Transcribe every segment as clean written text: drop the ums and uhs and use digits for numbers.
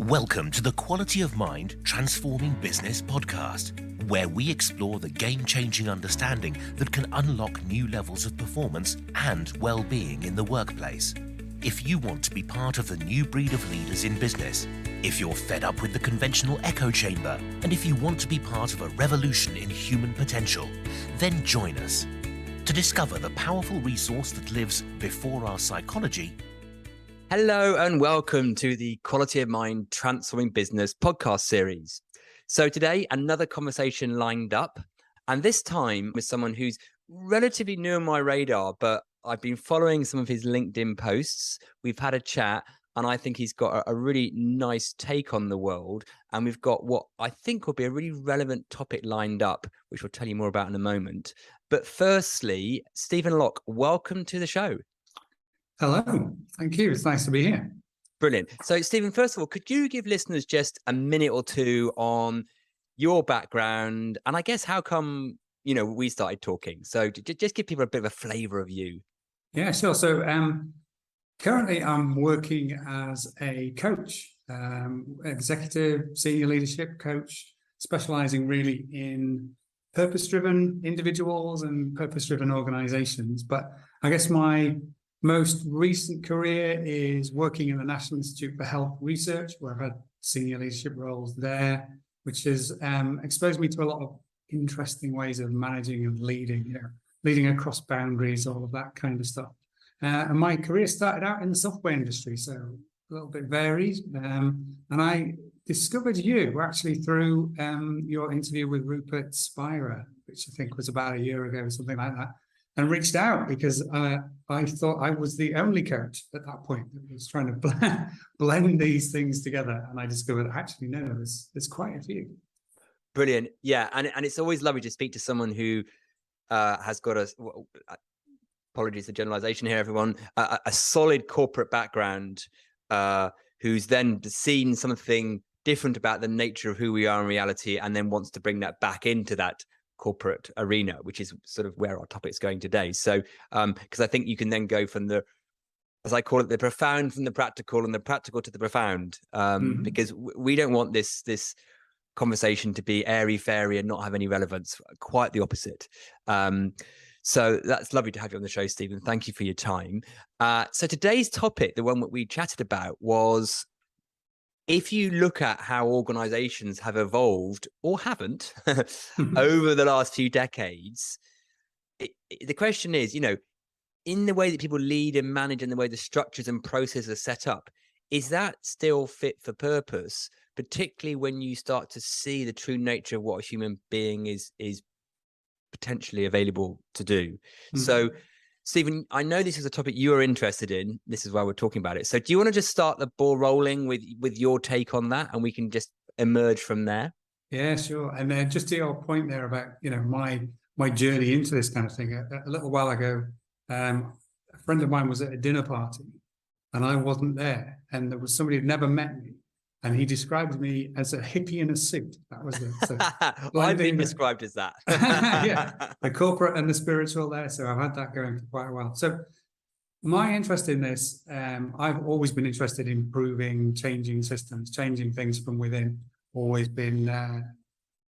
Welcome to the Quality of Mind Transforming Business podcast, where we explore the game-changing understanding that can unlock new levels of performance and well-being in the workplace. If you want to be part of the new breed of leaders in business, if you're fed up with the conventional echo chamber, and if you want to be part of a revolution in human potential, then join us to discover the powerful resource that lives before our psychology. Hello and welcome to the Quality of Mind Transforming Business podcast series. So today, another conversation lined up, and this time with someone who's relatively new on my radar, but I've been following some of his LinkedIn posts. We've had a chat, and I think he's got a really nice take on the world, and we've got what I think will be a really relevant topic lined up, which we'll tell you more about in a moment. But firstly, Stephen Locke, welcome to the show. Hello, thank you. It's nice to be here. Brilliant. So, Stephen, first of all, could you give listeners just a minute or two on your background and I guess how come, we started talking? So just give people a bit of a flavor of you. Yeah, sure. So currently I'm working as a coach, executive senior leadership coach, specializing really in purpose-driven individuals and purpose-driven organizations. But I guess my most recent career is working in the National Institute for Health Research, where I've had senior leadership roles there, which has exposed me to a lot of interesting ways of managing and leading, leading across boundaries, all of that kind of stuff. And my career started out in the software industry, so a little bit varied. And I discovered you actually through your interview with Rupert Spira, which I think was about a year ago, something like that. And reached out because I thought I was the only coach at that point that was trying to blend these things together. And I discovered, actually, no, there's quite a few. Brilliant. Yeah. And it's always lovely to speak to someone who has got apologies for generalization here, everyone, a solid corporate background, who's then seen something different about the nature of who we are in reality and then wants to bring that back into that corporate arena, which is sort of where our topic's going today. So because I think you can then go from the, as I call it, the profound from the practical and the practical to the profound, because we don't want this conversation to be airy-fairy and not have any relevance. Quite the opposite. So that's lovely to have you on the show, Stephen. Thank you for your time. So today's topic, the one that we chatted about, was if you look at how organizations have evolved or haven't over the last few decades, the question is, in the way that people lead and manage and the way the structures and processes are set up, is that still fit for purpose, particularly when you start to see the true nature of what a human being is potentially available to do? So, Stephen, I know this is a topic you are interested in. This is why we're talking about it. So do you want to just start the ball rolling with your take on that, and we can just emerge from there? Yeah, sure. And then just to your point there about, my journey into this kind of thing, a little while ago, a friend of mine was at a dinner party and I wasn't there. And there was somebody who'd never met me. And he described me as a hippie in a suit. That was it. So I've been described as that. Yeah, the corporate and the spiritual there. So I've had that going for quite a while. So my interest in this, I've always been interested in improving, changing systems, changing things from within. Always been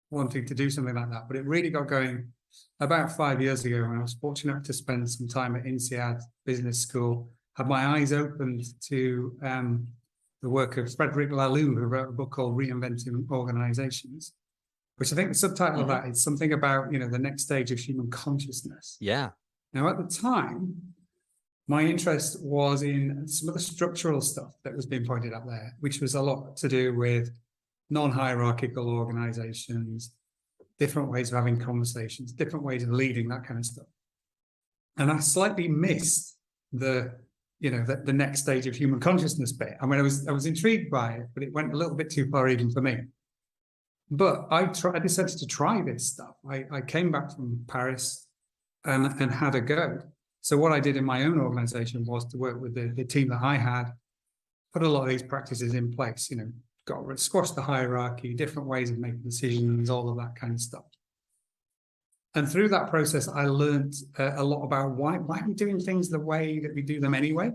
wanting to do something like that. But it really got going about 5 years ago when I was fortunate to spend some time at INSEAD Business School. Had my eyes opened to the work of Frederick Laloux, who wrote a book called Reinventing Organizations, which I think the subtitle of that is something about, the next stage of human consciousness. Yeah. Now, at the time, my interest was in some of the structural stuff that was being pointed out there, which was a lot to do with non-hierarchical organizations, different ways of having conversations, different ways of leading, that kind of stuff. And I slightly missed the next stage of human consciousness bit. I mean, I was intrigued by it, but it went a little bit too far even for me. But I decided to try this stuff. I came back from Paris and had a go. So what I did in my own organization was to work with the team that I had, put a lot of these practices in place, squash the hierarchy, different ways of making decisions, all of that kind of stuff. And through that process, I learned a lot about why are we doing things the way that we do them anyway,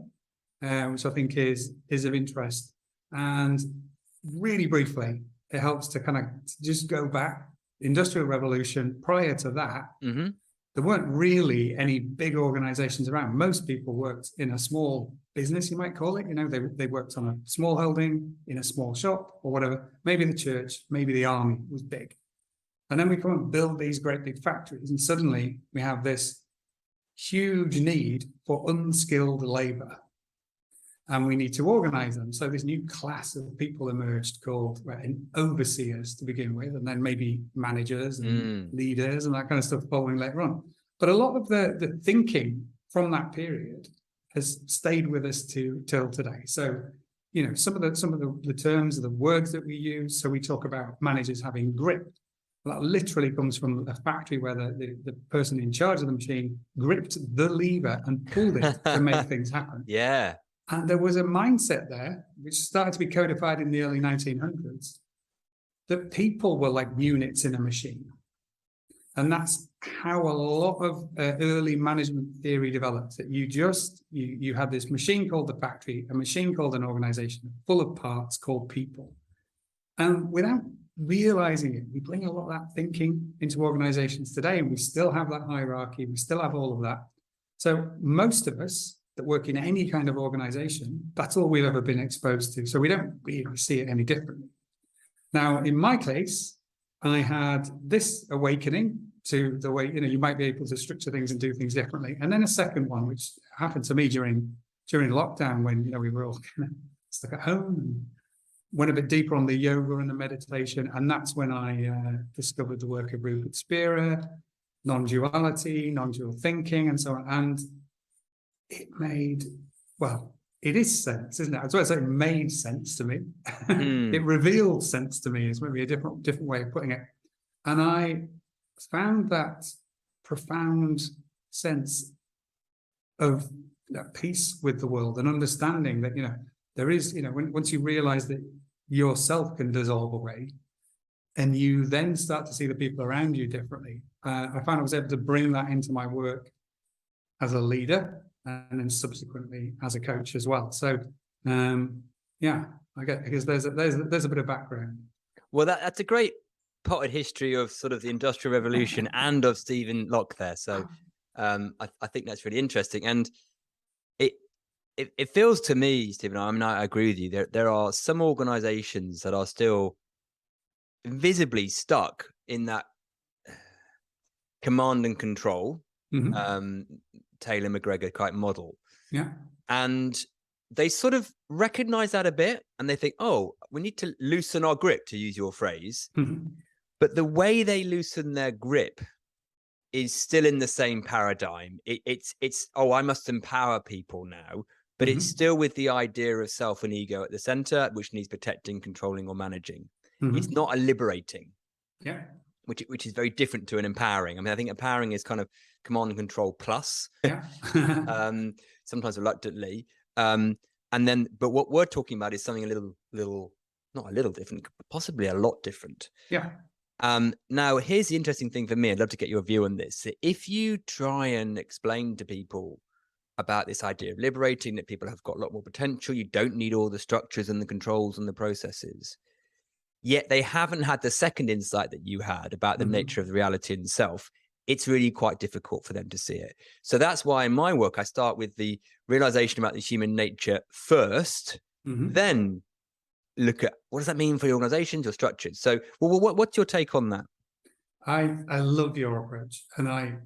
which I think is of interest. And really briefly, it helps to kind of just go back. Industrial Revolution, prior to that, there weren't really any big organizations around. Most people worked in a small business, you might call it. You know, they worked on a small holding, in a small shop or whatever. Maybe the church, maybe the army was big. And then we come and build these great big factories. And suddenly we have this huge need for unskilled labor. And we need to organize them. So this new class of people emerged called overseers to begin with, and then maybe managers and leaders and that kind of stuff following later on. But a lot of the thinking from that period has stayed with us till today. So, you know, some of the terms, the words that we use. So we talk about managers having grip. That literally comes from a factory where the person in charge of the machine gripped the lever and pulled it to make things happen. Yeah. And there was a mindset there, which started to be codified in the early 1900s, that people were like units in a machine. And that's how a lot of early management theory developed, that you had this machine called the factory, a machine called an organization, full of parts called people. And without realizing it, we bring a lot of that thinking into organizations today, and we still have that hierarchy, we still have all of that. So most of us that work in any kind of organization, that's all we've ever been exposed to. So we don't really see it any differently. Now, in my case, I had this awakening to the way, you know, you might be able to structure things and do things differently. And then a second one, which happened to me during lockdown when, you know, we were all kind of stuck at home, and went a bit deeper on the yoga and the meditation. And that's when I discovered the work of Rupert Spira, non-duality, non-dual thinking, and so on. And it made, well, it is sense, isn't it? That's why I say it made sense to me. It revealed sense to me is maybe a different way of putting it. And I found that profound sense of peace with the world and understanding that, you know, there is, you know, once you realize that yourself can dissolve away and you then start to see the people around you differently. I found I was able to bring that into my work as a leader, and then subsequently as a coach as well. So, yeah, I get, because there's a bit of background. Well, that's a great potted history of sort of the Industrial Revolution and of Stephen Locke there. So, I think that's really interesting, and it feels to me, Stephen, I mean, I agree with you. There are some organisations that are still visibly stuck in that command and control. Taylor McGregor type model. Yeah. And they sort of recognize that a bit, and they think, oh, we need to loosen our grip, to use your phrase. But the way they loosen their grip is still in the same paradigm. It's oh, I must empower people now, but it's still with the idea of self and ego at the center, which needs protecting, controlling, or managing. It's not a liberating. Yeah. Which is very different to an empowering. I mean, I think empowering is kind of command and control plus, sometimes reluctantly. And then, but what we're talking about is something a little, not a little different, possibly a lot different. Yeah. Now, here's the interesting thing for me. I'd love to get your view on this. If you try and explain to people about this idea of liberating, that people have got a lot more potential, you don't need all the structures and the controls and the processes, yet they haven't had the second insight that you had about the nature of the reality in itself, it's really quite difficult for them to see it. So that's why in my work, I start with the realization about the human nature first, then look at what does that mean for your organizations, your structures. So what's your take on that? I love your approach, and I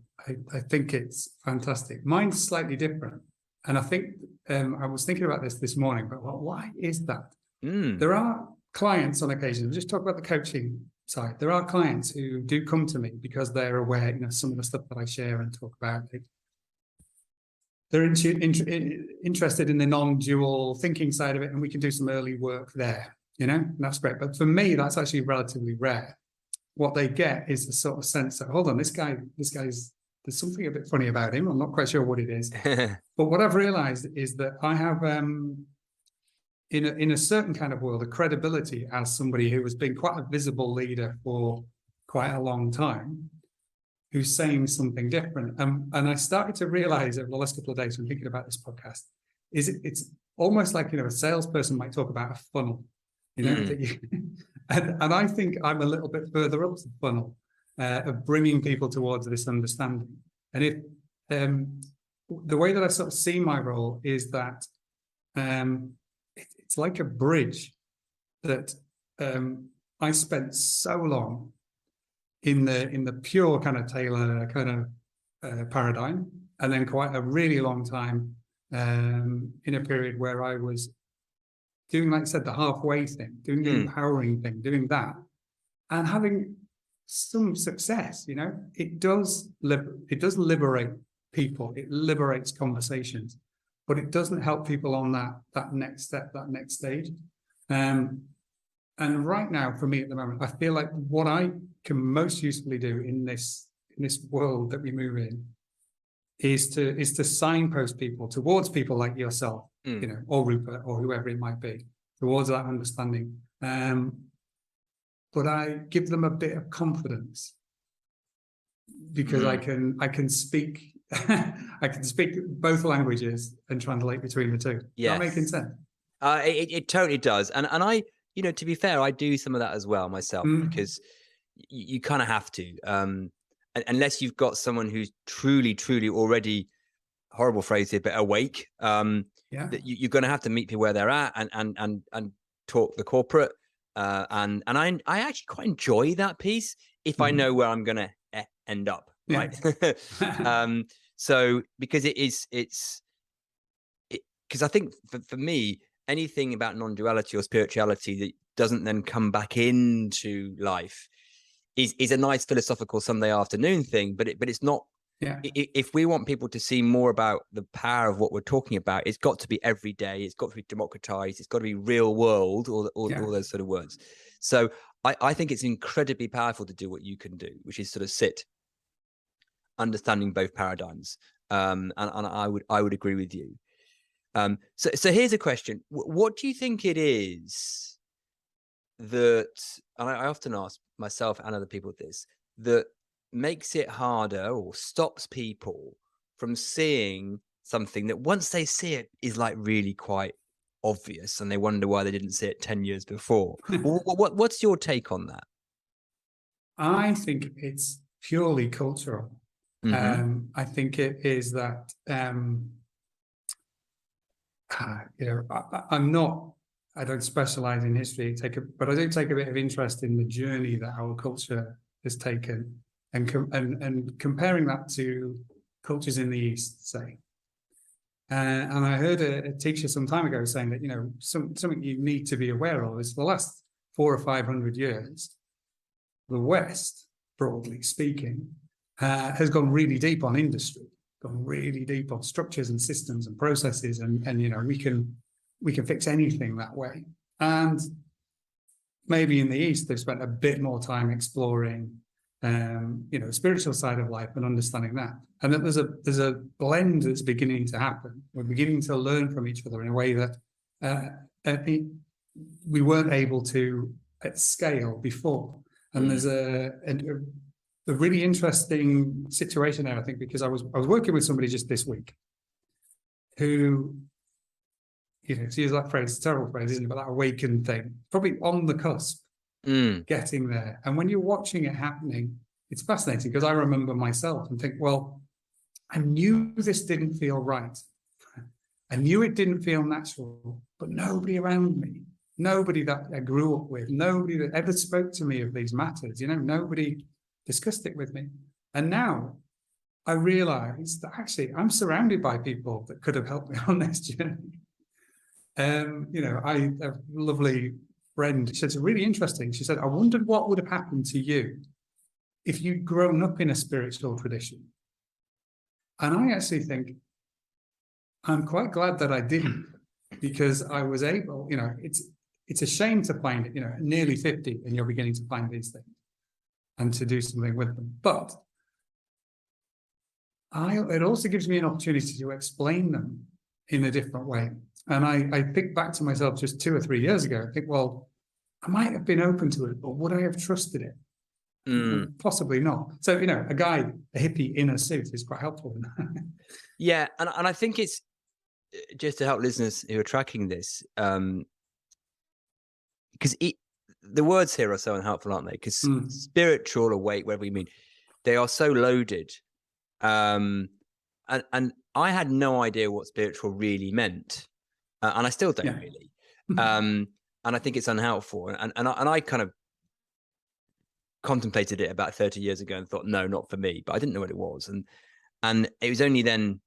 think it's fantastic. Mine's slightly different. And I think I was thinking about this morning, but why is that? There are clients on occasion, we'll just talk about the coaching side. There are clients who do come to me because they're aware, you know, some of the stuff that I share and talk about. They're interested in the non-dual thinking side of it, and we can do some early work there, you know, and that's great. But for me, that's actually relatively rare. What they get is the sort of sense that, hold on, this guy's, there's something a bit funny about him. I'm not quite sure what it is. But what I've realized is that I have, in a certain kind of world, a credibility as somebody who has been quite a visible leader for quite a long time, who's saying something different. And I started to realize over the last couple of days when thinking about this podcast, it's almost like, you know, a salesperson might talk about a funnel. you know, that you, and I think I'm a little bit further up the funnel of bringing people towards this understanding. And if the way that I sort of see my role is that it's like a bridge that I spent so long in the pure kind of Taylor kind of paradigm, and then quite a really long time in a period where I was doing, like I said, the halfway thing, doing the empowering thing, doing that, and having some success. You know, it does liberate people, it liberates conversations, but it doesn't help people on that next step, that next stage. And right now, for me at the moment, I feel like what I can most usefully do in this world that we move in is to signpost people towards people like yourself, you know, or Rupert, or whoever it might be, towards that understanding. But I give them a bit of confidence because I can speak I can speak both languages and translate between the two. Yeah, that making sense? It totally does, and I, you know, to be fair, I do some of that as well myself, because you kind of have to, unless you've got someone who's truly already, horrible phrase here, but awake. That you're going to have to meet people where they're at and talk the corporate, and I actually quite enjoy that piece if I know where I'm going to end up, right? So because it's because I think for me, anything about non-duality or spirituality that doesn't then come back into life is a nice philosophical Sunday afternoon thing, but it's not. If we want people to see more about the power of what we're talking about, it's got to be every day. It's got to be democratized. It's got to be real world, all those sort of words. So I think it's incredibly powerful to do what you can do, which is sort of sit, understanding both paradigms. And I would agree with you. So here's a question. What do you think it is that, and I often ask myself and other people this, that makes it harder or stops people from seeing something that once they see it is like really quite obvious, and they wonder why they didn't see it 10 years before? What's your take on that? I think it's purely cultural. I think it is that you know, I don't specialize in history, but I do take a bit of interest in the journey that our culture has taken, and comparing that to cultures in the East, say. And I heard a teacher some time ago saying that, you know, something you need to be aware of is the last 400 or 500 years, the West, broadly speaking, has gone really deep on industry, gone really deep on structures and systems and processes, and you know, we can fix anything that way. And maybe in the East, they've spent a bit more time exploring you know, spiritual side of life and understanding that. And that there's a blend that's beginning to happen. We're beginning to learn from each other in a way that we weren't able to at scale before. And there's a really interesting situation there, I think, because I was working with somebody just this week who, you know, to use that phrase, it's a terrible phrase, isn't it? But that awakened thing, probably on the cusp, getting there. And when you're watching it happening, it's fascinating, because I remember myself and think, well, I knew this didn't feel right. I knew it didn't feel natural, but nobody around me, nobody that I grew up with, nobody that ever spoke to me of these matters, you know, nobody discussed it with me. And now I realize that actually I'm surrounded by people that could have helped me on this journey. You know, I have a lovely friend. She said, it's really interesting. She said, I wondered what would have happened to you if you'd grown up in a spiritual tradition. And I actually think I'm quite glad that I didn't, because I was able, you know, it's a shame to find it, you know, nearly 50 and you're beginning to find these things and to do something with them. But it also gives me an opportunity to explain them in a different way. And I think back to myself just 2 or 3 years ago. I think, well, I might have been open to it, but would I have trusted it? Possibly not. So, you know, a hippie in a suit is quite helpful in that. Yeah, and I think it's just to help listeners who are tracking this, because the words here are so unhelpful, aren't they? Because spiritual, awake, whatever you mean, they are so loaded. And I had no idea what spiritual really meant, and I still don't really. And I think it's unhelpful. And I kind of contemplated it about 30 years ago and thought, no, not for me. But I didn't know what it was. And it was only then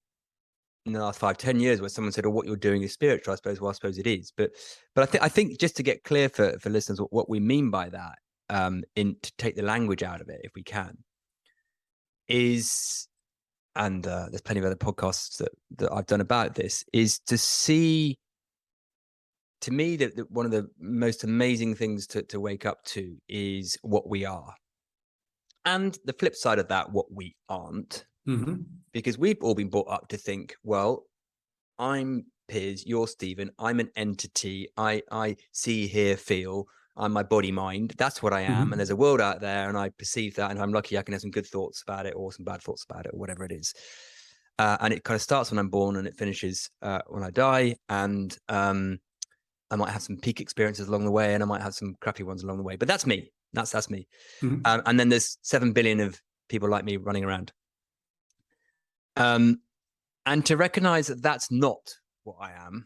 in the last 5-10 years where someone said, "Oh, what you're doing is spiritual." I suppose. Well, I suppose it is. But I think just to get clear for listeners what we mean by that, to take the language out of it, if we can, is, and there's plenty of other podcasts that I've done about this, is to see, to me, that one of the most amazing things to wake up to is what we are, and the flip side of that, what we aren't. Because we've all been brought up to think, well, I'm Piers, you're Stephen, I'm an entity, I see, hear, feel, I'm my body, mind, that's what I am, and there's a world out there, and I perceive that, and if I'm lucky, I can have some good thoughts about it or some bad thoughts about it or whatever it is. And it kind of starts when I'm born and it finishes when I die, and I might have some peak experiences along the way, and I might have some crappy ones along the way, but that's me. That's me. And then there's 7 billion of people like me running around. And to recognize that that's not what I am.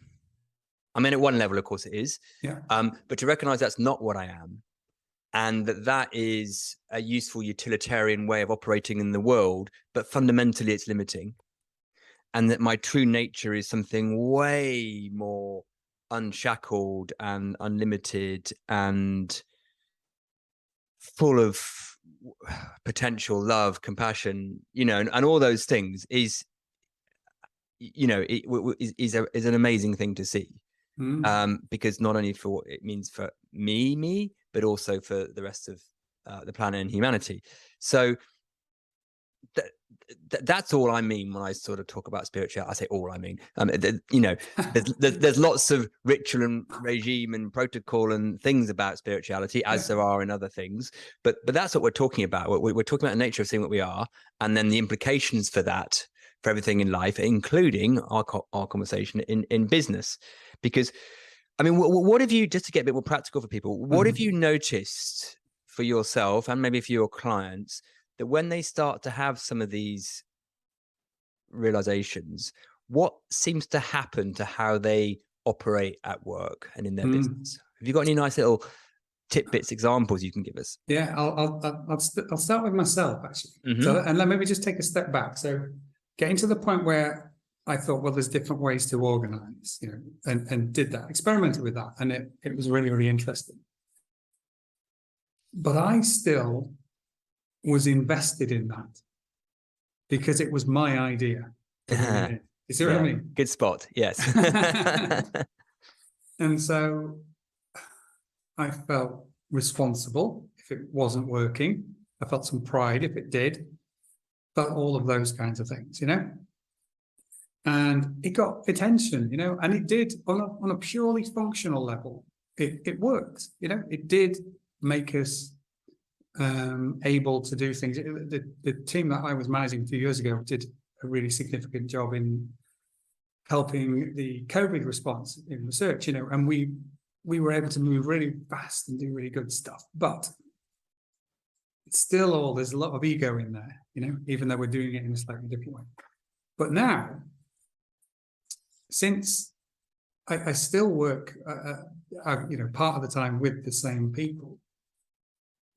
I mean, at one level, of course it is. But to recognize that's not what I am, and that is a useful utilitarian way of operating in the world, but fundamentally it's limiting. And that my true nature is something way more unshackled and unlimited and full of potential, love, compassion, and all those things is an amazing thing to see. Because not only for what it means for me, but also for the rest of the planet and humanity. So that's all I mean when I sort of talk about spirituality. I say all I mean. There's lots of ritual and regime and protocol and things about spirituality, as there are in other things. But that's what we're talking about. We're talking about the nature of seeing what we are, and then the implications for that, for everything in life, including our conversation in business. Because, I mean, what have you, just to get a bit more practical for people, what have you noticed for yourself and maybe for your clients, that when they start to have some of these realizations, what seems to happen to how they operate at work and in their business? Have you got any nice little tidbits, examples you can give us? Yeah, I'll start with myself, actually. So, and let me just take a step back. So getting to the point where I thought, well, there's different ways to organize, and did that, experimented with that, and it was really, really interesting. But I still was invested in that because it was my idea. You see what I mean? Good spot. Yes. And so I felt responsible if it wasn't working. I felt some pride if it did. Felt all of those kinds of things, And it got attention, and it did on a purely functional level. It worked, It did make us able to do things. The team that I was managing a few years ago did a really significant job in helping the COVID response in research, and we were able to move really fast and do really good stuff. But it's still there's a lot of ego in there, even though we're doing it in a slightly different way. But now, since I still work, part of the time with the same people,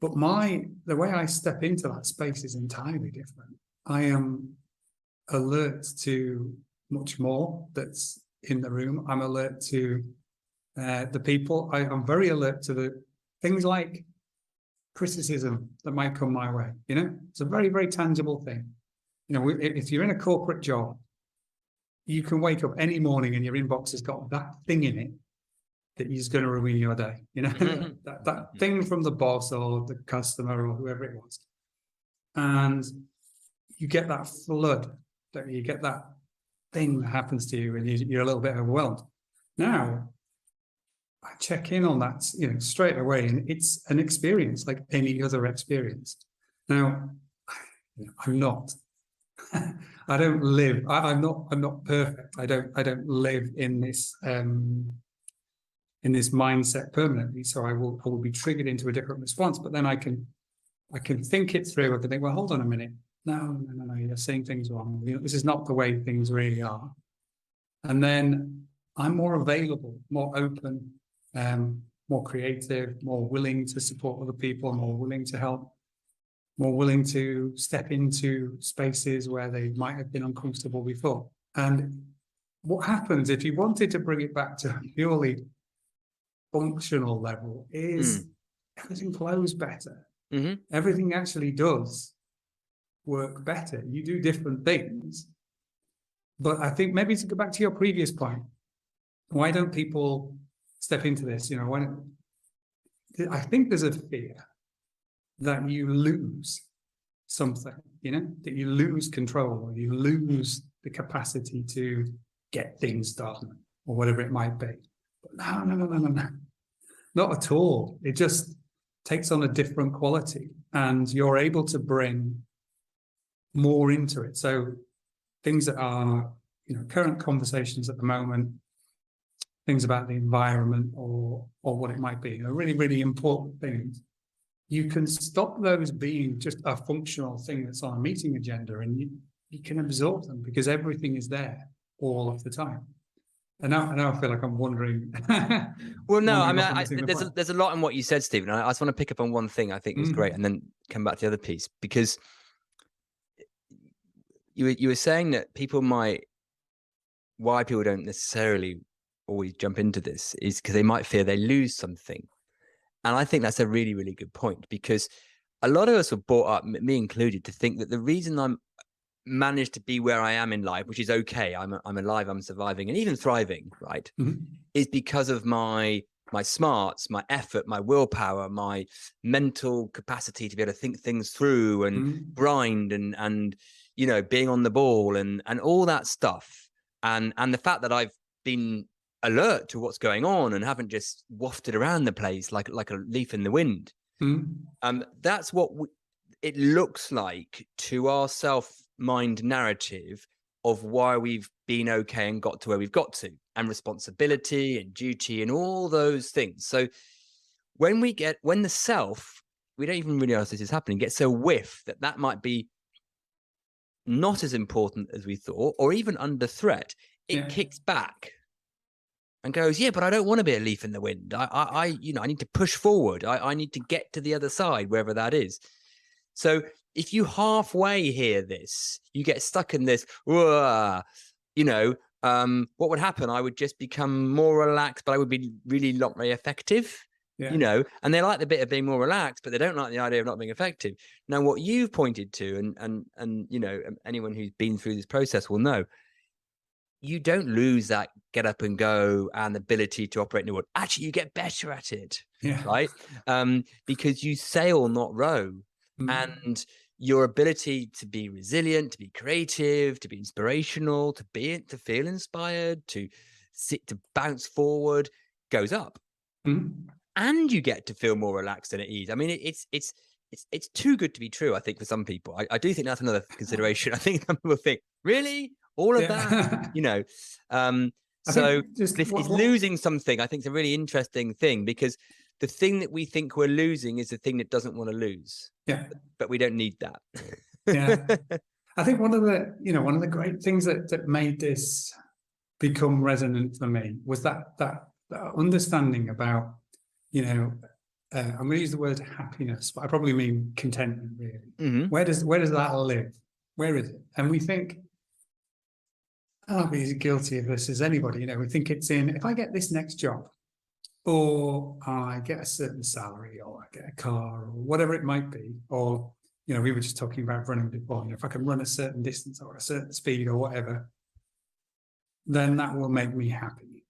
but the way I step into that space is entirely different. I am alert to much more that's in the room. I'm alert to the people. I'm very alert to the things like criticism that might come my way. It's a very, very tangible thing. If you're in a corporate job, you can wake up any morning and your inbox has got that thing in it that is going to ruin your day. That thing from the boss or the customer or whoever it was. And you get that flood, you get that thing that happens to you and you're a little bit overwhelmed. Now, I check in on that, straight away, and it's an experience like any other experience. Now, I'm not. I don't live. I'm not perfect. I don't live in this in this mindset permanently. So I will be triggered into a different response, but then I can think it through. I can think, well, hold on a minute. No, you're saying things wrong. This is not the way things really are. And then I'm more available, more open, more creative, more willing to support other people, more willing to help, more willing to step into spaces where they might have been uncomfortable before. And what happens if you wanted to bring it back to a purely functional level is everything flows better. Everything actually does work better. You do different things. But I think maybe to go back to your previous point, why don't people step into this? I think there's a fear that you lose something, that you lose control, or you lose the capacity to get things done, or whatever it might be. But no, not at all. It just takes on a different quality, and you're able to bring more into it. So things that are, current conversations at the moment, things about the environment or what it might be, are really, really important things. You can stop those being just a functional thing that's on a meeting agenda, and you can absorb them because everything is there all of the time. And now I feel like I'm wondering. Well, no, I mean, there's a lot in what you said, Stephen. I just want to pick up on one thing I think was great, and then come back to the other piece, because you were saying that why people don't necessarily always jump into this is because they might fear they lose something. And I think that's a really, really good point, because a lot of us were brought up, me included, to think that the reason I'm managed to be where I am in life, which is okay, I'm alive, I'm surviving, and even thriving, right, is because of my smarts, my effort, my willpower, my mental capacity to be able to think things through and grind and being on the ball and all that stuff, and the fact that I've been alert to what's going on and haven't just wafted around the place like a leaf in the wind. That's what it looks like to our self-mind narrative of why we've been okay and got to where we've got to, and responsibility and duty and all those things. So when the self, we don't even realize this is happening, gets a whiff that might be not as important as we thought, or even under threat, it kicks back and goes, yeah, but I don't want to be a leaf in the wind. I need to push forward. I need to get to the other side, wherever that is. So if you halfway hear this, you get stuck in this, what would happen? I would just become more relaxed, but I would be really not very effective. And they like the bit of being more relaxed, but they don't like the idea of not being effective. Now, what you've pointed to, and anyone who's been through this process will know, you don't lose that get up and go and the ability to operate in the world. Actually, you get better at it, right? Because you sail, not row. And your ability to be resilient, to be creative, to be inspirational, to feel inspired, to bounce forward goes up. And you get to feel more relaxed and at ease. I mean, it's too good to be true, I think, for some people. I do think that's another consideration. I think some people think, really? All of that? So it's losing something, I think, is a really interesting thing, because the thing that we think we're losing is the thing that doesn't want to lose. But we don't need that. I think one of the great things that made this become resonant for me was that understanding about, I'm going to use the word happiness, but I probably mean contentment, really. Where does that live? Where is it? And we think, I'll be as guilty of this as anybody, we think it's in, if I get this next job, or I get a certain salary, or I get a car, or whatever it might be, or, we were just talking about running before, if I can run a certain distance or a certain speed or whatever, then that will make me happy.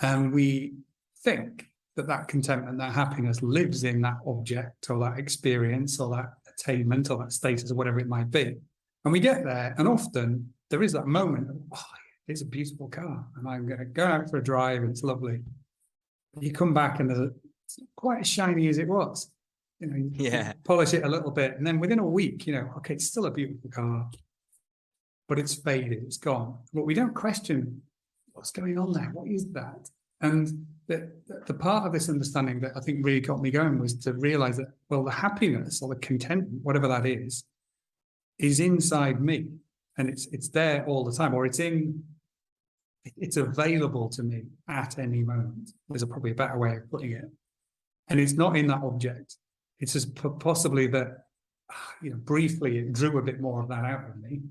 And we think that contentment, that happiness lives in that object or that experience or that attainment or that status or whatever it might be. And we get there, and often there is that moment of, it's a beautiful car, and I'm going to go out for a drive, and it's lovely. You come back and it's not quite as shiny as it was. You polish it a little bit, and then within a week, okay, it's still a beautiful car, but it's faded, it's gone. But we don't question what's going on there. What is that? And the part of this understanding that I think really got me going was to realize that, well, the happiness or the contentment, whatever that is inside me, and it's there all the time, or it's available to me at any moment. There's probably a better way of putting it. And it's not in that object. It's just possibly that, briefly it drew a bit more of that out of me,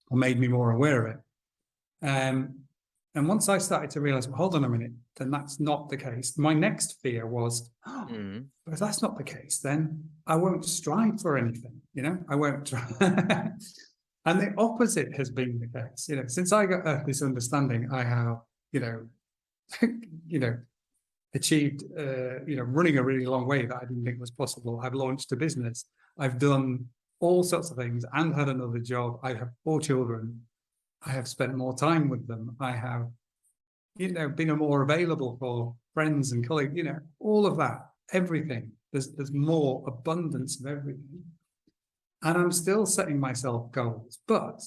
or made me more aware of it. And once I started to realize, well, hold on a minute, then that's not the case. My next fear was, if that's not the case, then I won't strive for anything, I won't try. And the opposite has been the case. Since I got this understanding, I have, achieved, running a really long way that I didn't think was possible. I've launched a business. I've done all sorts of things and had another job. I have 4 children. I have spent more time with them. I have, been more available for friends and colleagues, all of that, everything. There's more abundance of everything. And I'm still setting myself goals, but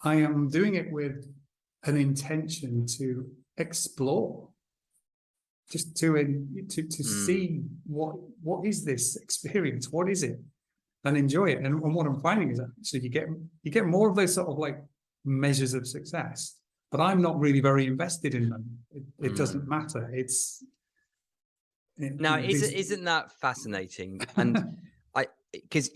I am doing it with an intention to explore, just to see what is this experience? What is it? And enjoy it. And what I'm finding is that actually you get more of those sort of like measures of success, but I'm not really very invested in them. It doesn't matter. Isn't that fascinating? And because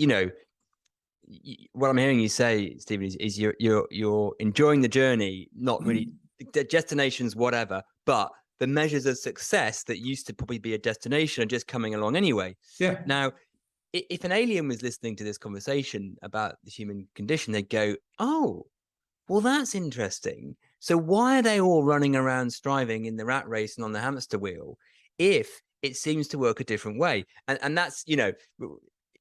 what I'm hearing you say, Stephen, is you're enjoying the journey, not really the destinations, whatever, but the measures of success that used to probably be a destination are just coming along anyway. Yeah. Now, if an alien was listening to this conversation about the human condition, they'd go, "Oh, well, that's interesting. So why are they all running around striving in the rat race and on the hamster wheel if it seems to work a different way?" And that's,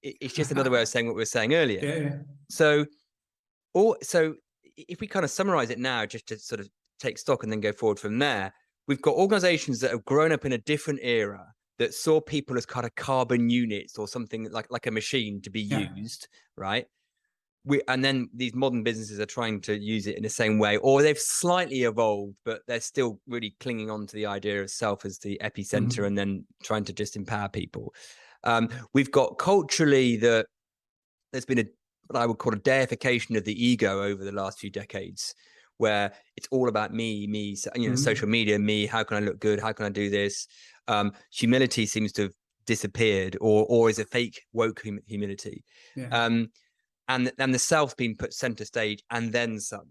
it's just another way of saying what we were saying earlier. Yeah. So if we kind of summarize it now, just to sort of take stock and then go forward from there, we've got organizations that have grown up in a different era that saw people as kind of carbon units or something like a machine to be used, right? And then these modern businesses are trying to use it in the same way, or they've slightly evolved, but they're still really clinging on to the idea of self as the epicenter and then trying to just empower people. We've got culturally that there's been what I would call a deification of the ego over the last few decades, where it's all about me, social media, me, how can I look good? How can I do this? Humility seems to have disappeared or is a fake woke humility. Yeah. And the self being put center stage and then some.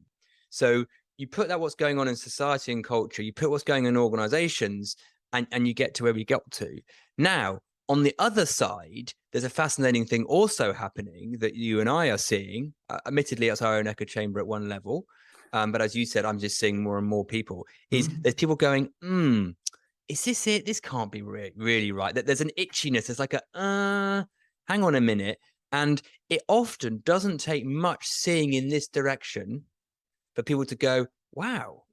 So you put that what's going on in society and culture, you put what's going on in organizations, and you get to where we got to. Now, on the other side, there's a fascinating thing also happening that you and I are seeing. Admittedly, it's our own echo chamber at one level. But as you said, I'm just seeing more and more people. There's people going, is this it? This can't be really right. That there's an itchiness. There's like hang on a minute. And it often doesn't take much seeing in this direction for people to go, wow,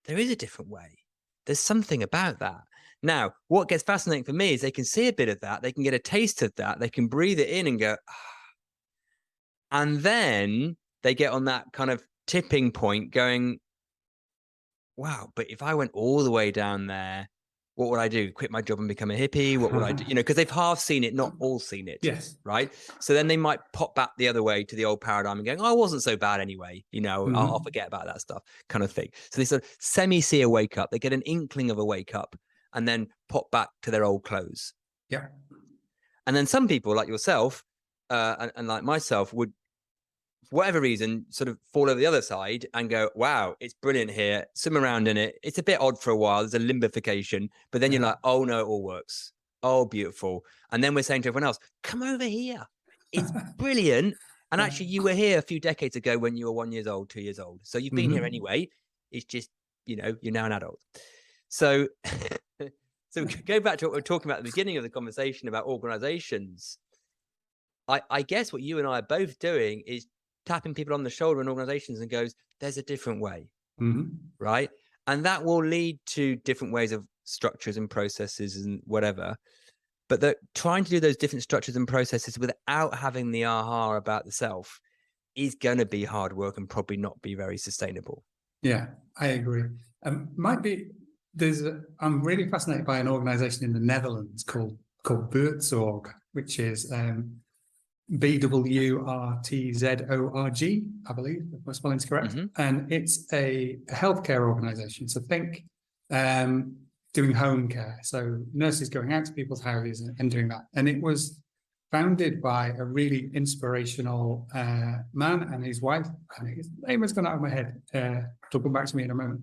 there is a different way. There's something about that. Now, what gets fascinating for me is they can see a bit of that. They can get a taste of that. They can breathe it in and go, and then they get on that kind of tipping point going, wow, but if I went all the way down there, what would I do? Quit my job and become a hippie? What would I do? Because they've half seen it, not all seen it. Yes. Right. So then they might pop back the other way to the old paradigm and going, oh, I wasn't so bad anyway. I'll forget about that stuff kind of thing. So they sort of see a wake up. They get an inkling of a wake up and then pop back to their old clothes. Yeah. And then some people like yourself and like myself would, for whatever reason, sort of fall over the other side and go, wow, it's brilliant here. Swim around in it. It's a bit odd for a while. There's a limbification. But then you're like, oh, no, it all works. Oh, beautiful. And then we're saying to everyone else, come over here. It's brilliant. And actually, you were here a few decades ago when you were 1 year old, 2 years old. So you've been here anyway. It's just, you're now an adult. So, go back to what we were talking about at the beginning of the conversation about organizations. I guess what you and I are both doing is tapping people on the shoulder in organizations and goes, there's a different way, right? And that will lead to different ways of structures and processes and whatever. But trying to do those different structures and processes without having the aha about the self is going to be hard work and probably not be very sustainable. Yeah, I agree. Might be I'm really fascinated by an organization in the Netherlands called Buurtzorg, which is BWRTZORG, I believe, if my spelling's correct. And it's a healthcare organization. So think doing home care. So nurses going out to people's houses and doing that. And it was founded by a really inspirational man and his wife. And his name has gone out of my head. It'll come back to me in a moment.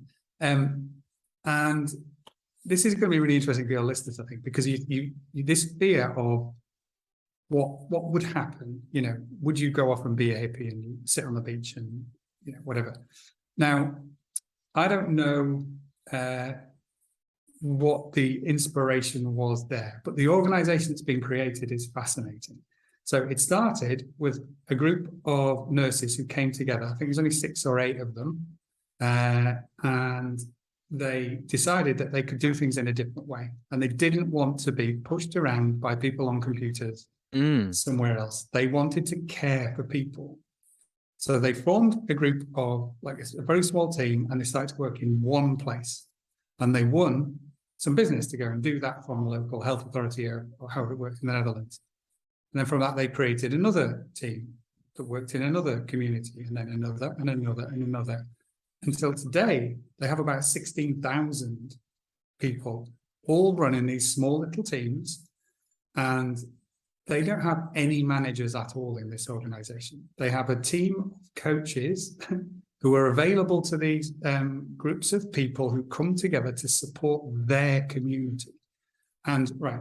And this is going to be really interesting for your listeners, I think, because you this fear of what would happen, would you go off and be a hippie and sit on the beach and, whatever. Now, I don't know what the inspiration was there, but the organization that's been created is fascinating. So it started with a group of nurses who came together. I think there's only 6 or 8 of them. And they decided that they could do things in a different way. And they didn't want to be pushed around by people on computers somewhere else. They wanted to care for people. So they formed a group of a very small team, and they started to work in one place. And they won some business to go and do that from a local health authority or however it works in the Netherlands. And then from that, they created another team that worked in another community, and then another and another and another. Until today, they have about 16,000 people all running these small little teams, and they don't have any managers at all in this organization. They have a team of coaches who are available to these groups of people who come together to support their community. And it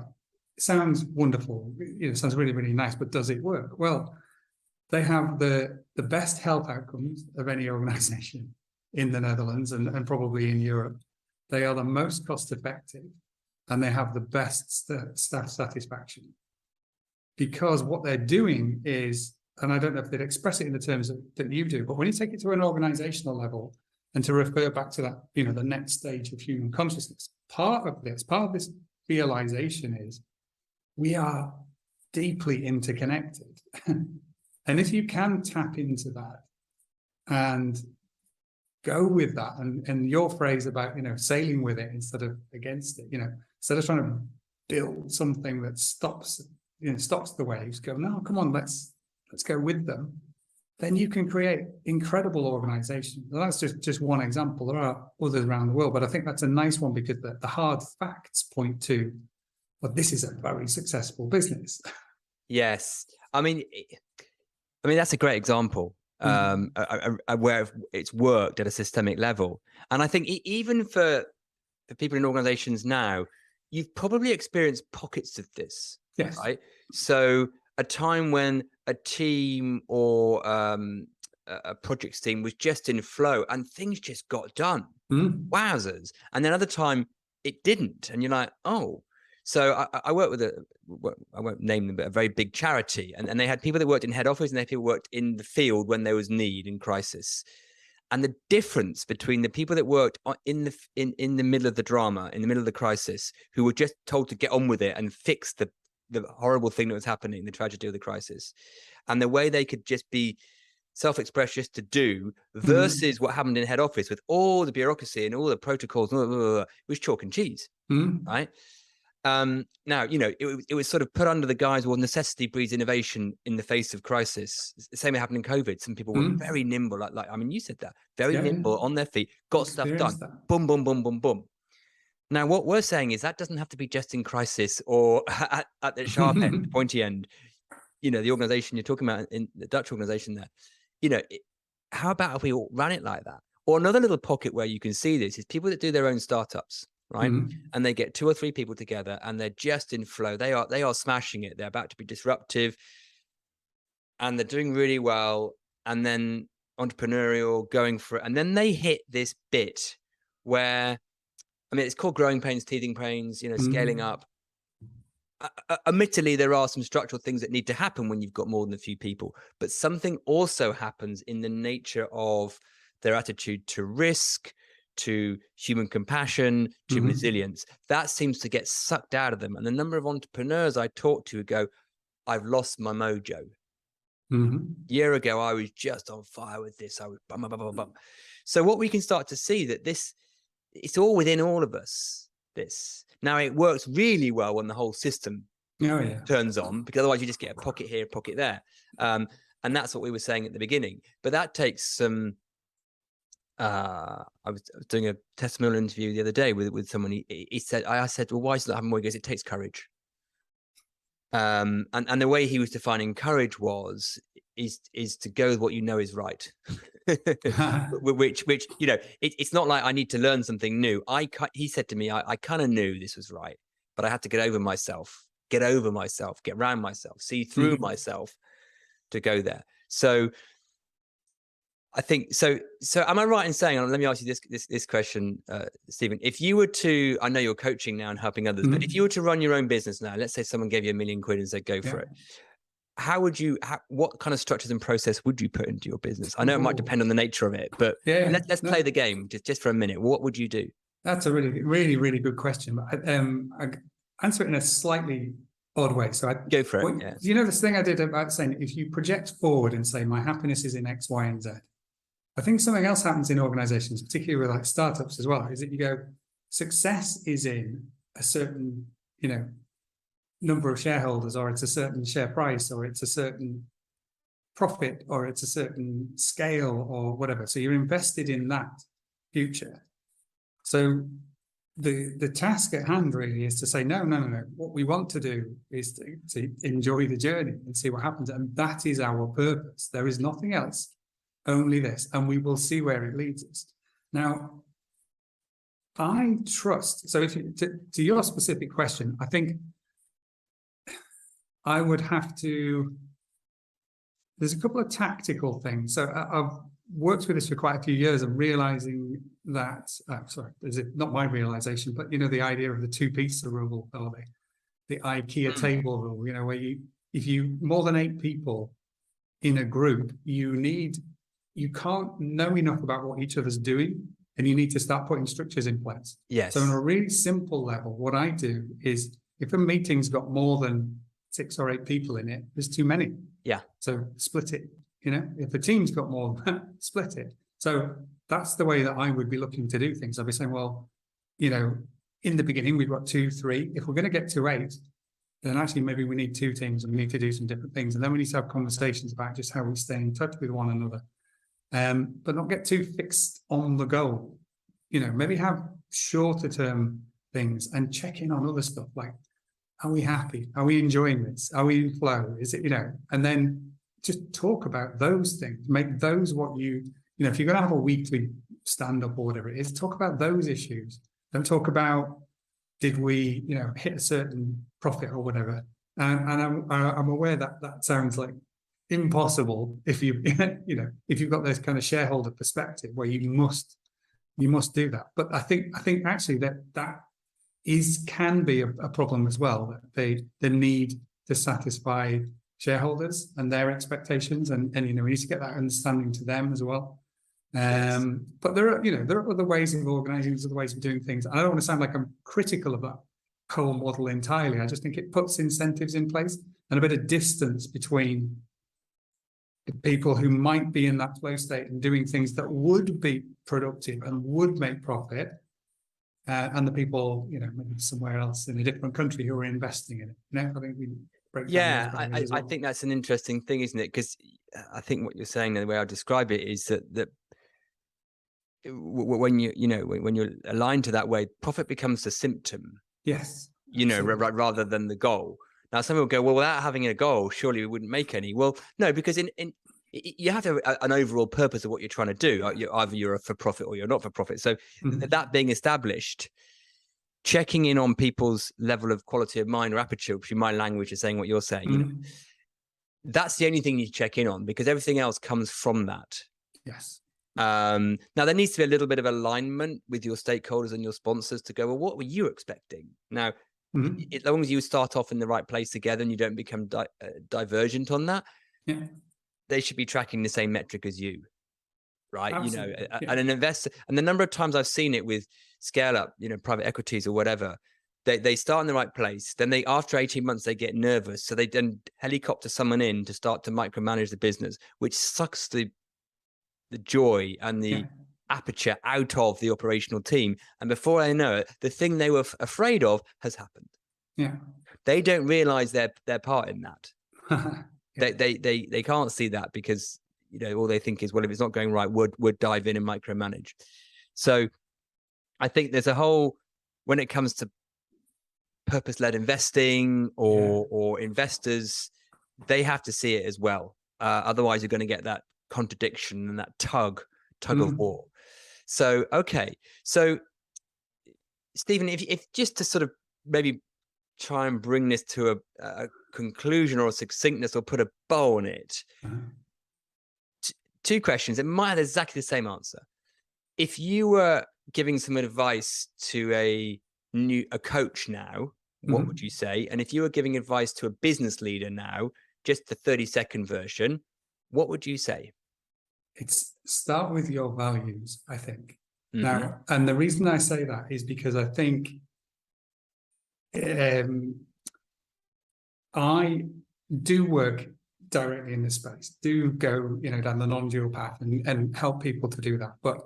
sounds wonderful. It sounds really, really nice, but does it work? Well, they have the best health outcomes of any organization in the Netherlands and probably in Europe. They are the most cost effective, and they have the best staff satisfaction, because what they're doing is, and I don't know if they'd express it in the terms that you do, but when you take it to an organizational level and to refer back to that, the next stage of human consciousness, part of this realization is we are deeply interconnected. And if you can tap into that and go with that, and your phrase about sailing with it instead of against it, instead of trying to build something that stops the waves, go, no, come on, let's go with them, then you can create incredible organizations. And that's just one example. There are others around the world, but I think that's a nice one because the hard facts point to, well, this is a very successful business. Yes. I mean, that's a great example. Where it's worked at a systemic level. And I think even for people in organizations now, you've probably experienced pockets of this. Yes. Right. So a time when a team or a project team was just in flow and things just got done. Wowzers. And then another time it didn't. And you're like, oh. So I work with I won't name them, but a very big charity. And they had people that worked in head office, and they had people who worked in the field when there was need in crisis. And the difference between the people that worked in the middle of the drama, in the middle of the crisis, who were just told to get on with it and fix the horrible thing that was happening, the tragedy of the crisis, and the way they could just be self-expressed just to do, versus what happened in head office with all the bureaucracy and all the protocols, it was chalk and cheese, right? Now, it was sort of put under the guise, well, necessity breeds innovation in the face of crisis. The same happened in COVID. Some people were very nimble, like I mean, you said that, very nimble on their feet, got stuff done. Boom, boom, boom, boom, boom. Now, what we're saying is that doesn't have to be just in crisis or at the sharp end, pointy end. The organization you're talking about, in the Dutch organization there, how about if we all ran it like that? Or another little pocket where you can see this is people that do their own startups. Right. And they get 2 or 3 people together and they're just in flow. They are smashing it. They're about to be disruptive and they're doing really well. And then entrepreneurial, going for it. And then they hit this bit where, I mean, it's called growing pains, teething pains, scaling up. Admittedly, there are some structural things that need to happen when you've got more than a few people, but something also happens in the nature of their attitude to risk, to human compassion, to resilience. That seems to get sucked out of them. And the number of entrepreneurs I talk to go, I've lost my mojo. Year ago, I was just on fire with this. I was bum, bum, bum, bum, bum. So what we can start to see that this it's all within all of us. This now, it works really well when the whole system turns on, because otherwise you just get a pocket here, a pocket there. And that's what we were saying at the beginning. But that takes some. I was doing a testimonial interview the other day with someone. He said, I said, well, why is that happening? He goes, it takes courage. And the way he was defining courage is to go with what you know is right. which it's not like I need to learn something new. He said to me, I kind of knew this was right, but I had to get over myself, get around myself, see through myself to go there. So I think so am I right in saying, let me ask you this question, Stephen, if you were to, I know you're coaching now and helping others, but if you were to run your own business now, let's say someone gave you £1 million and said, go for it. What kind of structures and process would you put into your business? I know it might depend on the nature of it, but let's play the game just for a minute. What would you do? That's a really, really, really good question. I answer it in a slightly odd way. So I go for it. Yeah. You know, this thing I did about saying, if you project forward and say, my happiness is in X, Y, and Z, I think something else happens in organizations, particularly with like startups as well, is that you go, success is in a certain, number of shareholders, or it's a certain share price, or it's a certain profit, or it's a certain scale, or whatever. So you're invested in that future. So the task at hand really is to say, no. What we want to do is to enjoy the journey and see what happens. And that is our purpose. There is nothing else, only this. And we will see where it leads us. Now, I trust, so if you, to your specific question, I think I would have to, there's a couple of tactical things. So I've worked with this for quite a few years and realizing that, is it not my realization, but the idea of the two pizza rule, or the IKEA table rule, where if you more than 8 people in a group, you can't know enough about what each other's doing, and you need to start putting structures in place. Yes. So on a really simple level, what I do is, if a meeting's got more than 6 or 8 people in it, there's too many. Yeah. So split it. If the team's got more, split it. So that's the way that I would be looking to do things. I'd be saying, well, in the beginning, we've got 2, 3. If we're going to get to 8, then actually maybe we need 2 teams and we need to do some different things. And then we need to have conversations about just how we stay in touch with one another. But not get too fixed on the goal. Maybe have shorter term things and check in on other stuff, like, are we happy? Are we enjoying this? Are we in flow? Is it, and then just talk about those things. Make those what if you're going to have a weekly stand-up or whatever it is, talk about those issues. Don't talk about, did we, hit a certain profit or whatever. And I'm aware that that sounds like impossible if you, if you've got this kind of shareholder perspective where you must do that. But I think actually that can be a problem as well, that the need to satisfy shareholders and their expectations, and we need to get that understanding to them as well. But there are other ways of organizing, other ways of doing things. I don't want to sound like I'm critical of that whole model entirely. I just think it puts incentives in place and a bit of distance between the people who might be in that flow state and doing things that would be productive and would make profit, and the people, maybe somewhere else in a different country who are investing in it. I think we break down those barriers as well. I think that's an interesting thing, isn't it? Because I think what you're saying, the way I describe it, is that when when you're aligned to that way, profit becomes a symptom. Yes. Rather than the goal. Now, some people go, well, without having a goal, surely we wouldn't make any. Well, no, because you have to have an overall purpose of what you're trying to do. Either you're a for-profit or you're not for-profit. So that being established, checking in on people's level of quality of mind or aperture, which in my language is saying what you're saying, that's the only thing you check in on, because everything else comes from that. Yes. Now, there needs to be a little bit of alignment with your stakeholders and your sponsors to go, well, what were you expecting? Now, as long as you start off in the right place together and you don't become divergent on that, they should be tracking the same metric as you, right? Absolutely. And an investor, and the number of times I've seen it with scale up, private equities or whatever, they start in the right place. Then after 18 months, they get nervous. So they then helicopter someone in to start to micromanage the business, which sucks the joy and the aperture out of the operational team. And before I know it, the thing they were afraid of has happened. Yeah. They don't realize their part in that. Yeah. They can't see that because, you know, all they think is, well, if it's not going right, would dive in and micromanage. So I think there's a whole, when it comes to purpose-led investing or investors, they have to see it as well. Otherwise, you're going to get that contradiction and that tug of war. So, okay. So, Stephen, if just to sort of maybe try and bring this to a conclusion or a succinctness or put a bow on it, two questions. It might have exactly the same answer. If you were giving some advice to a coach now, what would you say? And if you were giving advice to a business leader now, just the 30-second version, what would you say? It's start with your values, I think. Now, and the reason I say that is because I think I do work directly in this space, do go, you know, down the non-dual path and help people to do that. But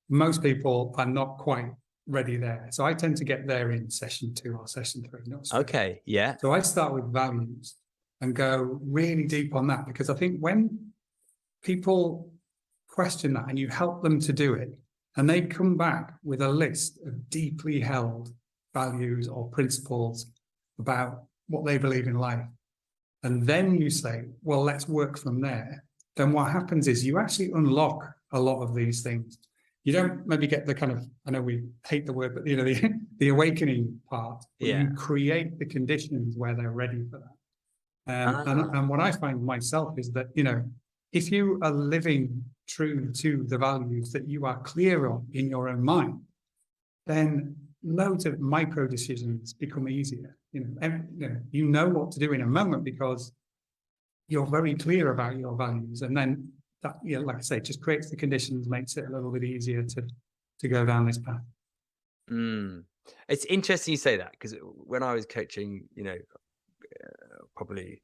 most people are not quite ready there. So I tend to get there in session 2 or session 3. Not straight. Okay, yeah. So I start with values and go really deep on that, because I think when people question that and you help them to do it, and they come back with a list of deeply held values or principles about what they believe in life, and then you say, well, let's work from there, then what happens is you actually unlock a lot of these things. You don't maybe get the kind of, I know we hate the word, but, you know, the awakening part. But you create the conditions where they're ready for that. And what I find myself is that, you know, if you are living true to the values that you are clear on in your own mind, then loads of micro decisions become easier. You know what to do in a moment because you're very clear about your values, and then that, you know, like I say, just creates the conditions, makes it a little bit easier to go down this path. It's interesting you say that, because when I was coaching, you know, probably,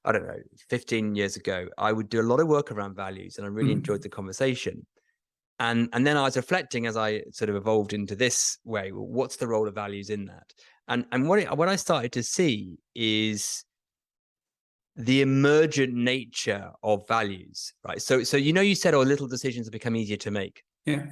I don't know, 15 years ago, I would do a lot of work around values, and I really enjoyed the conversation. And then I was reflecting as I sort of evolved into this way, well, what's the role of values in that? And what I started to see is the emergent nature of values, right? So you know, you said, oh, little decisions have become easier to make. Yeah.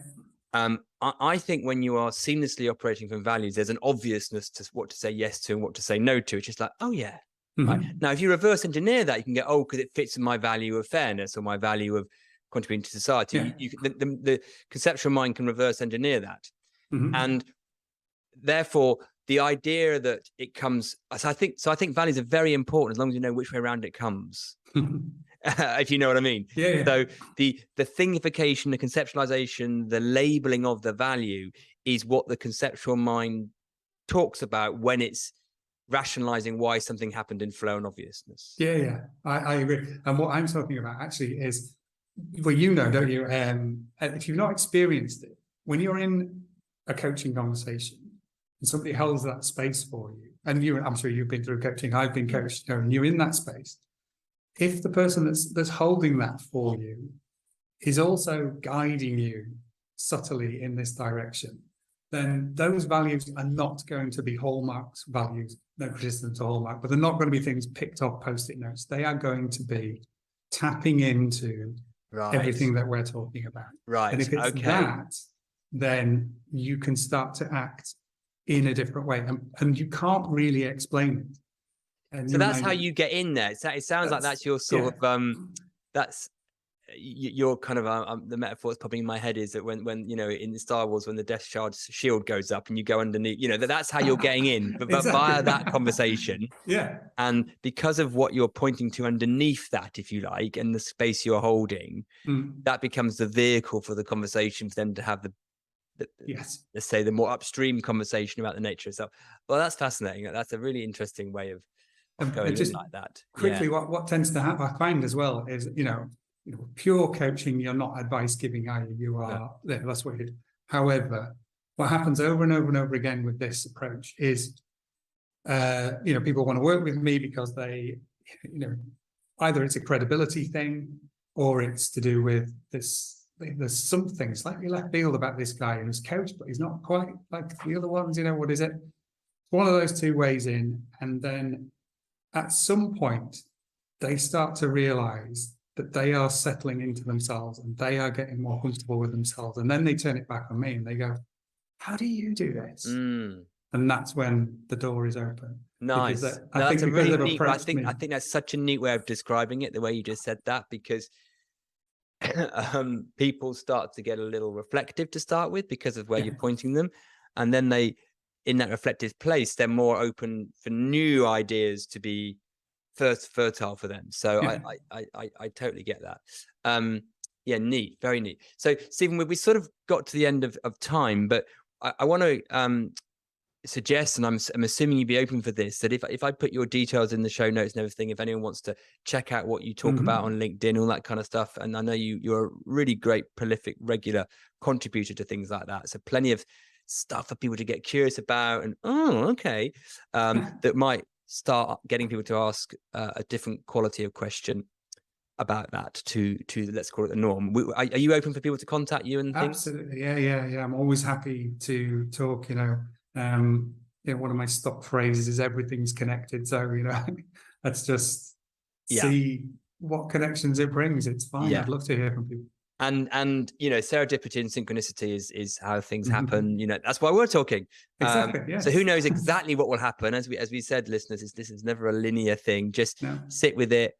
I think when you are seamlessly operating from values, there's an obviousness to what to say yes to and what to say no to. It's just like, oh yeah. Right. Now, if you reverse engineer that, you can get, oh, because it fits in my value of fairness or my value of contributing to society. Yeah. The conceptual mind can reverse engineer that. And therefore, the idea that it comes, so I think values are very important as long as you know which way around it comes. If you know what I mean. Yeah. So the thingification, the conceptualization, the labeling of the value is what the conceptual mind talks about when it's rationalizing why something happened in flow and obviousness. Yeah. I agree. And what I'm talking about actually is, well, you know, don't you? If you've not experienced it, when you're in a coaching conversation and somebody holds that space for you, and I'm sure you've been through coaching, I've been coached, you know, and you're in that space. If the person that's holding that for you is also guiding you subtly in this direction, then those values are not going to be hallmarks values. No criticism to hallmark, but they're not going to be things picked off post-it notes. They are going to be tapping into everything that we're talking about. Right. And if it's that, then you can start to act in a different way, and you can't really explain it. And so that's how you get in there. It sounds like that's your sort of that's your kind of the metaphor that's popping in my head is that when you know, in Star Wars, when the Death Star's shield goes up and you go underneath, you know, that's how you're getting in, but Exactly. via that conversation. Yeah. And because of what you're pointing to underneath that, if you like, and the space you're holding, that becomes the vehicle for the conversation for them to have the yes, let's say the more upstream conversation about the nature itself. Well, that's fascinating. That's a really interesting way of going in like that. Quickly, what tends to happen, I find as well, is, you know, pure coaching, you're not advice giving, are you? You are, that's what it is. However, what happens over and over and over again with this approach is, you know, people want to work with me because they, you know, either it's a credibility thing or it's to do with this there's something slightly left field about this guy who's coach, but he's not quite like the other ones. What is it? One of those two ways in, and then at some point they start to realize that they are settling into themselves and they are getting more comfortable with themselves, and then they turn it back on me and they go, "How do you do this?" And that's when the door is open. Nice. That's a really neat. I think that's such a neat way of describing it, the way you just said that, because people start to get a little reflective to start with because of where you're pointing them, and then they, in that reflective place, they're more open for new ideas to be fertile for them. So I totally get that. Neat, very neat. So Stephen, we sort of got to the end of time, but I want to suggest, and I'm assuming you'd be open for this, that if I put your details in the show notes and everything, if anyone wants to check out what you talk about on LinkedIn, all that kind of stuff, and I know you're a really great, prolific, regular contributor to things like that, so plenty of stuff for people to get curious about, and that might start getting people to ask a different quality of question about that to let's call it the norm. Are you open for people to contact you and things? Absolutely, yeah. I'm always happy to talk. One of my stock phrases is everything's connected. So let's just see what connections it brings. It's fine. I'd love to hear from people. And serendipity and synchronicity is how things happen. That's why we're talking. Exactly. Yes. So who knows exactly what will happen? As we said, listeners, this is never a linear thing. Just sit with it,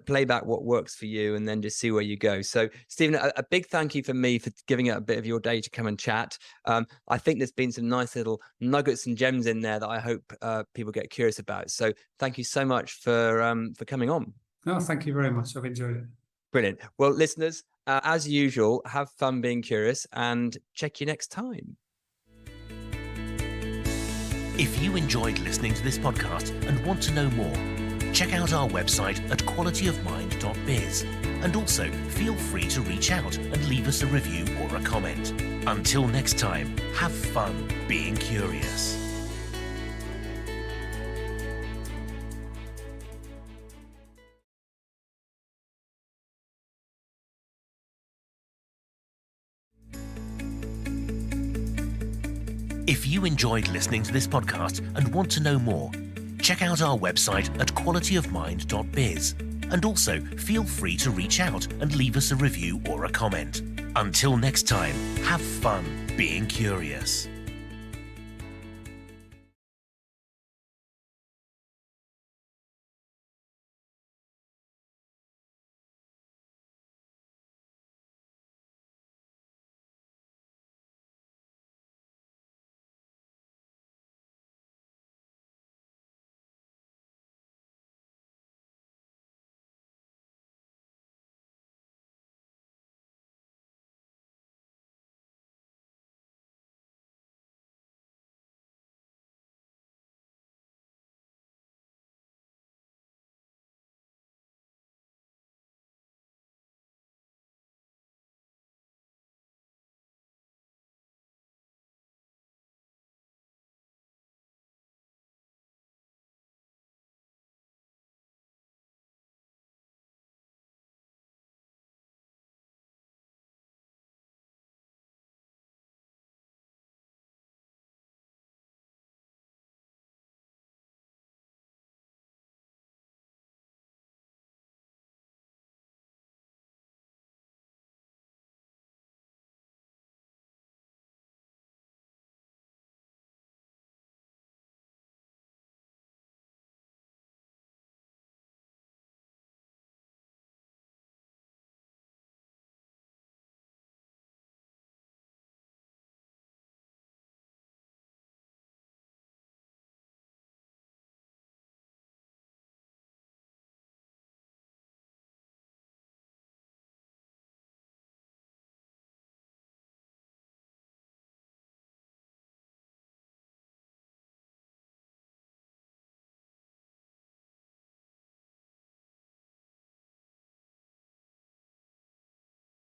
play back what works for you, and then just see where you go. So Stephen, a big thank you from me for giving it a bit of your day to come and chat. I think there's been some nice little nuggets and gems in there that I hope people get curious about. So thank you so much for coming on. No, thank you very much. I've enjoyed it. Brilliant. Well, listeners, as usual, have fun being curious, and check you next time. If you enjoyed listening to this podcast and want to know more, check out our website at qualityofmind.biz, and also feel free to reach out and leave us a review or a comment. Until next time, have fun being curious. If you enjoyed listening to this podcast and want to know more, check out our website at qualityofmind.biz, and also feel free to reach out and leave us a review or a comment. Until next time, have fun being curious.